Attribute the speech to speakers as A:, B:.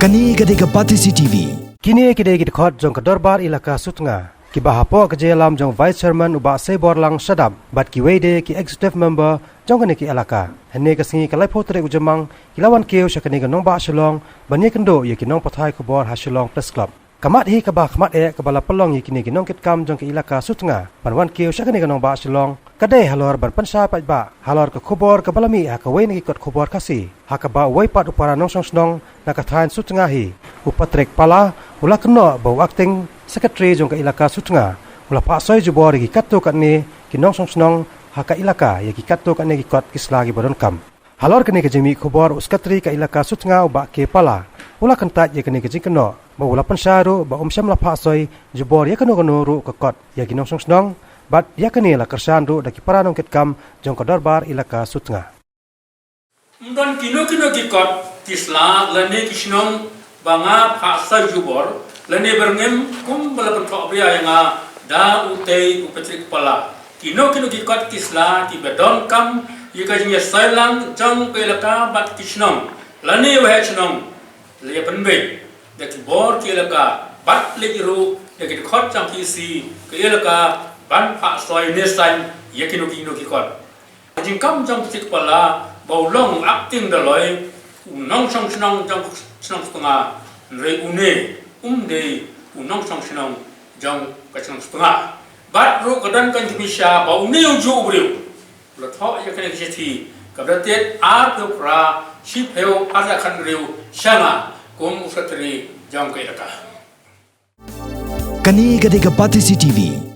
A: Kani kadai Pati CCTV.
B: Kini kedai khot jong ke dorbar Elaka Sutnga. Ki bahapo ke jelam jong vice chairman ubak sebor lang sadap bat ki wede ki executive member jong kene ki Elaka. Hene ke singi kalai potre ujemang kilawan keu syakene ke nong ba shalong banye kendo ye ki nong pathai Khubor Hasilong Press Club. Kamat hi ka ba kamat kebala pelong ye kini ki nong kit kam jong ke Elaka Sutnga. Banwan keu syakene ke nong ba shalong kadai Halor ban Pynshai pat ba Halor ke Khubor ke balami ha ka wei ki kot Khubor kasi ha ka ba wei pat upara nong song snong na ka thain Sutnga hi upatrek pala ula keno bau acting secretary jong ke Elaka Sutnga ula pa soi jubor ki katto kat ni ki nong song snong ha ka Elaka ye ki katto kat ni ki kot kislagi bodon kam Halor kene ke Jingmih Khubor secretary ke Elaka Sutnga uba ke pala ula kentat ye kene ke jingkeno ba ula Pynshai ru ba syam la pa soi jubor ye keno ru ka kot ye ki nong song snong bat ya kene la kersan ru da ki paranong ket kam jong ka dorbar Elaka Sutnga
C: Mdon kino kikot kisla lene kisnong banga phasa jubor lene berngem kum balapan thobria yanga da utei upatrik pala kino kikot kisla ki bedon kam yika jingya sailang jong Elaka bat kisnong lene wahe kisnong le penbe da ki bor ki Elaka bat le ru da ki khot jang kisi ke Elaka ban phasoi nesan yakino kikot jingkam jong upatrik pala bau long acting daloi nong song snong jong snong Sutnga re une de nong song snong jong ka snong Sutnga bat ru kadan kan Pyrshah bau ne ju briu lo tho ya kan ki ka bratet ar to pra shi pheo ara khan riu shanga kum usatri jong ka Elaka
A: Kani kadai Pati CCTV.